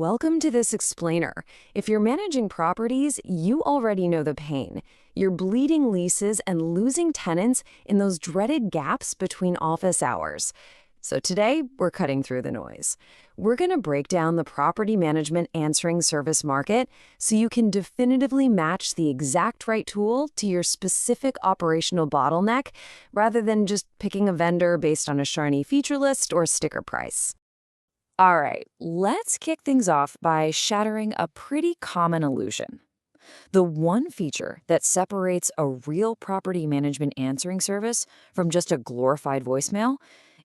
welcome to this explainer. If you're managing properties, you already know the pain. You're bleeding leases and losing tenants in those dreaded gaps between office hours. So today, we're cutting through the noise. We're going to break down the property management answering service market so you can definitively match the exact right tool to your specific operational bottleneck rather than just picking a vendor based on a shiny feature list or sticker price. All right, let's kick things off by shattering a pretty common illusion. The one feature that separates a real property management answering service from just a glorified voicemail,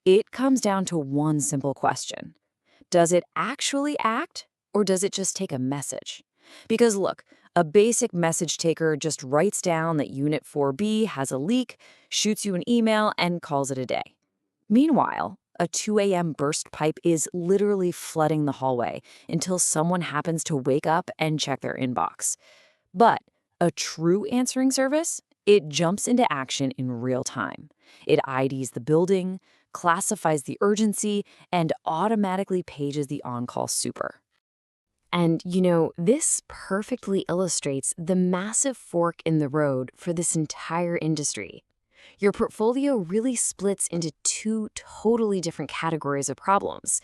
it comes down to one simple question. Does it actually act, or does it just take a message? Because look, a basic message taker just writes down that Unit 4B has a leak, shoots you an email, and calls it a day. Meanwhile, a 2 a.m. burst pipe is literally flooding the hallway until someone happens to wake up and check their inbox. But a true answering service, it jumps into action in real time. It IDs the building, classifies the urgency, and automatically pages the on-call super. And, this perfectly illustrates the massive fork in the road for this entire industry. Your portfolio really splits into two totally different categories of problems.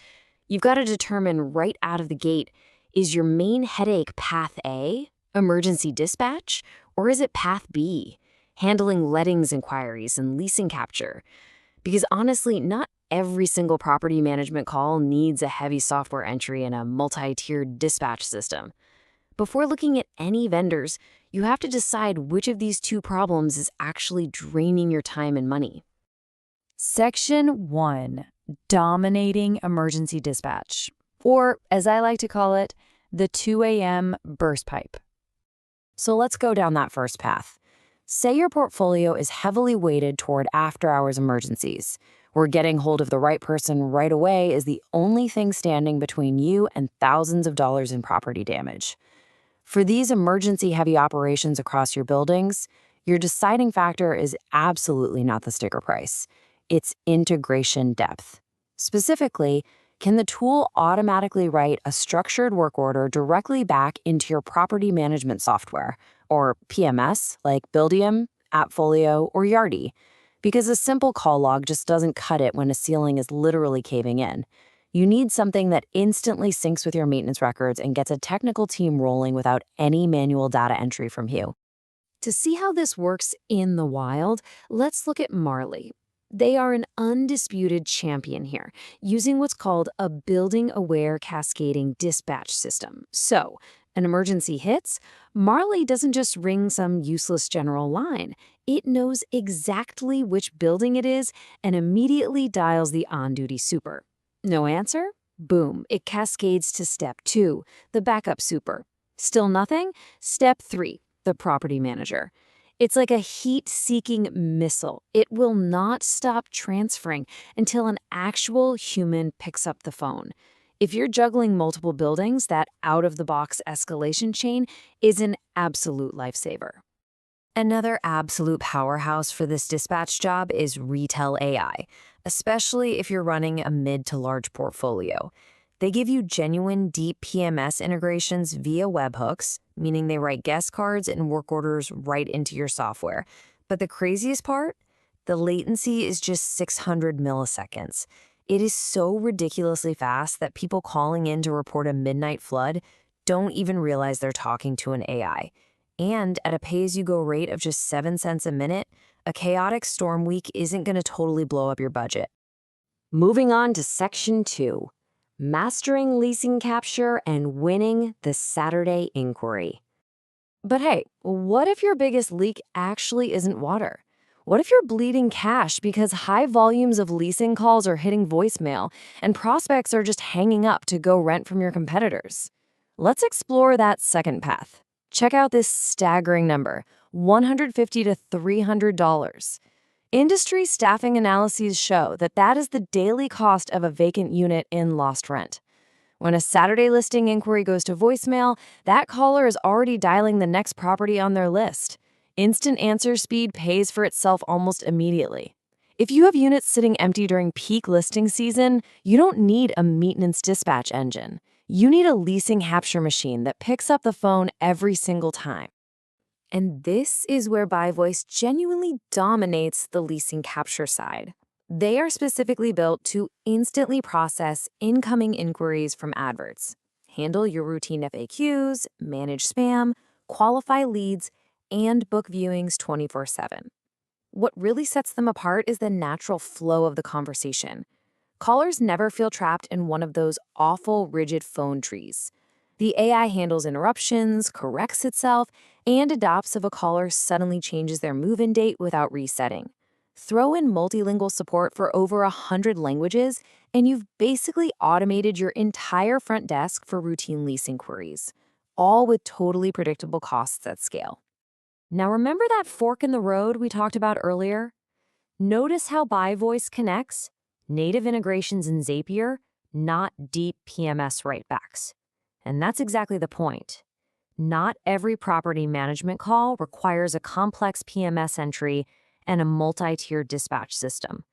You've got to determine right out of the gate, is your main headache path A, emergency dispatch, or is it path B, handling lettings inquiries and leasing capture? Because honestly, not every single property management call needs a heavy software entry and a multi-tiered dispatch system. Before looking at any vendors, you have to decide which of these two problems is actually draining your time and money. Section 1. Dominating emergency dispatch, or as I like to call it, the 2 a.m. burst pipe. So let's go down that first path. Say your portfolio is heavily weighted toward after-hours emergencies, where getting hold of the right person right away is the only thing standing between you and thousands of dollars in property damage. For these emergency-heavy operations across your buildings, your deciding factor is absolutely not the sticker price. It's integration depth. Specifically, can the tool automatically write a structured work order directly back into your property management software, or PMS, like Buildium, Appfolio, or Yardi? Because a simple call log just doesn't cut it when a ceiling is literally caving in. You need something that instantly syncs with your maintenance records and gets a technical team rolling without any manual data entry from you. To see how this works in the wild, let's look at Marley. They are an undisputed champion here, using what's called a building-aware cascading dispatch system. So, an emergency hits, Marley doesn't just ring some useless general line. It knows exactly which building it is and immediately dials the on-duty super. No answer? Boom, it cascades to step 2, the backup super. Still nothing? Step 3, the property manager. It's like a heat-seeking missile. It will not stop transferring until an actual human picks up the phone. If you're juggling multiple buildings, that out-of-the-box escalation chain is an absolute lifesaver. Another absolute powerhouse for this dispatch job is Retail AI, especially if you're running a mid to large portfolio. They give you genuine deep PMS integrations via webhooks, meaning they write guest cards and work orders right into your software. But the craziest part? The latency is just 600 milliseconds. It is so ridiculously fast that people calling in to report a midnight flood don't even realize they're talking to an AI. And at a pay-as-you-go rate of just 7 cents a minute, a chaotic storm week isn't going to totally blow up your budget. Moving on to Section 2. Mastering leasing capture and winning the Saturday inquiry. But hey, what if your biggest leak actually isn't water? What if you're bleeding cash because high volumes of leasing calls are hitting voicemail and prospects are just hanging up to go rent from your competitors? Let's explore that second path. Check out this staggering number, $150 to $300. Industry staffing analyses show that is the daily cost of a vacant unit in lost rent. When a Saturday listing inquiry goes to voicemail, that caller is already dialing the next property on their list. Instant answer speed pays for itself almost immediately. If you have units sitting empty during peak listing season, you don't need a maintenance dispatch engine. You need a leasing capture machine that picks up the phone every single time. And this is where BuyVoice genuinely dominates the leasing capture side. They are specifically built to instantly process incoming inquiries from adverts, handle your routine FAQs, manage spam, qualify leads, and book viewings 24/7. What really sets them apart is the natural flow of the conversation. Callers never feel trapped in one of those awful, rigid phone trees. The AI handles interruptions, corrects itself, and adapts if a caller suddenly changes their move-in date without resetting. Throw in multilingual support for over 100 languages, and you've basically automated your entire front desk for routine lease inquiries, all with totally predictable costs at scale. Now remember that fork in the road we talked about earlier? Notice how BuyVoice connects? Native integrations in Zapier, not deep PMS writebacks. And that's exactly the point. Not every property management call requires a complex PMS entry and a multi-tiered dispatch system.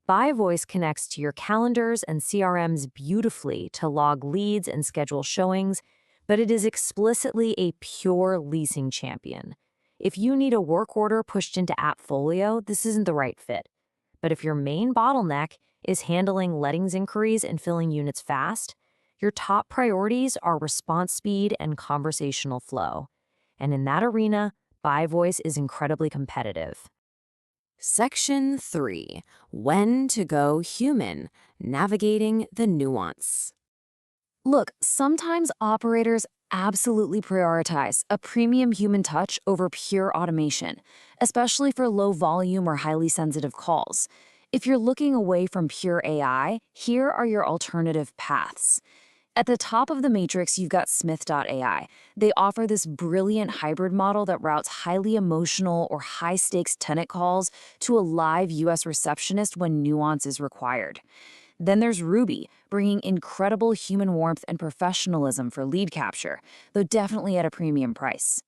BuyVoice connects to your calendars and CRMs beautifully to log leads and schedule showings, but it is explicitly a pure leasing champion. If you need a work order pushed into AppFolio, this isn't the right fit. But if your main bottleneck is handling lettings inquiries and filling units fast, your top priorities are response speed and conversational flow. And in that arena, BuyVoice is incredibly competitive. Section 3. When to go human, navigating the nuance. Look, sometimes operators absolutely prioritize a premium human touch over pure automation, especially for low volume or highly sensitive calls. If you're looking away from pure AI, here are your alternative paths. At the top of the matrix, you've got Smith.ai. They offer this brilliant hybrid model that routes highly emotional or high-stakes tenant calls to a live US receptionist when nuance is required. Then there's Ruby, bringing incredible human warmth and professionalism for lead capture, though definitely at a premium price.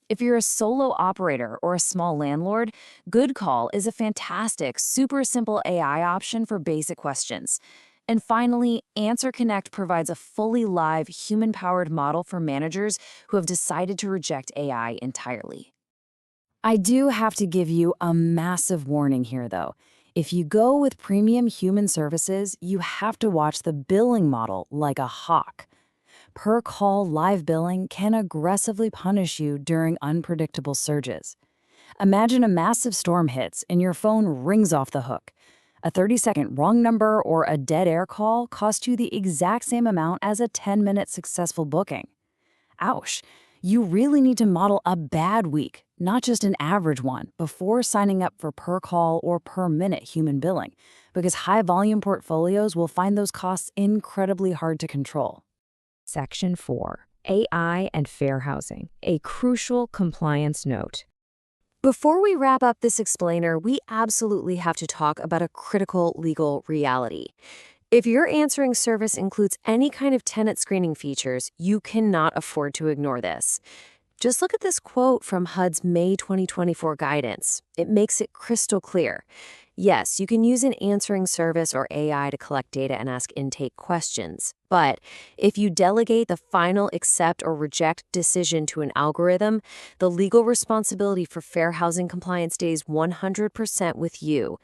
If you're a solo operator or a small landlord, Good Call is a fantastic, super simple AI option for basic questions. And finally, Answer Connect provides a fully live, human-powered model for managers who have decided to reject AI entirely. I do have to give you a massive warning here, though. If you go with premium human services, you have to watch the billing model like a hawk. Per-call live billing can aggressively punish you during unpredictable surges. Imagine a massive storm hits and your phone rings off the hook. A 30-second wrong number or a dead air call costs you the exact same amount as a 10-minute successful booking. Ouch! You really need to model a bad week, not just an average one, before signing up for per-call or per-minute human billing, because high-volume portfolios will find those costs incredibly hard to control. Section 4. AI and Fair Housing, a crucial compliance note. Before we wrap up this explainer, we absolutely have to talk about a critical legal reality. If your answering service includes any kind of tenant screening features, you cannot afford to ignore this. Just look at this quote from HUD's May 2024 guidance. It makes it crystal clear. Yes, you can use an answering service or AI to collect data and ask intake questions. But if you delegate the final accept or reject decision to an algorithm, the legal responsibility for fair housing compliance stays 100% with you.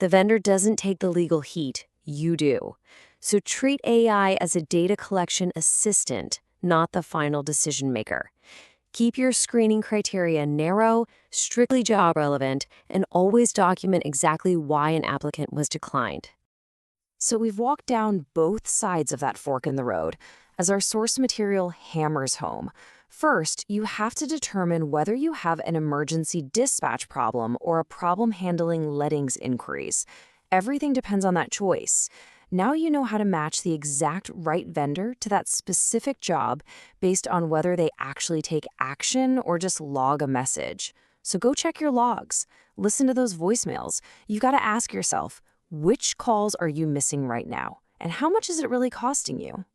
The vendor doesn't take the legal heat, you do. So treat AI as a data collection assistant, not the final decision maker. Keep your screening criteria narrow, strictly job relevant, and always document exactly why an applicant was declined. So we've walked down both sides of that fork in the road as our source material hammers home. First, you have to determine whether you have an emergency dispatch problem or a problem handling lettings inquiries. Everything depends on that choice. Now you know how to match the exact right vendor to that specific job based on whether they actually take action or just log a message. So go check your logs. Listen to those voicemails. You've got to ask yourself, which calls are you missing right now? And how much is it really costing you?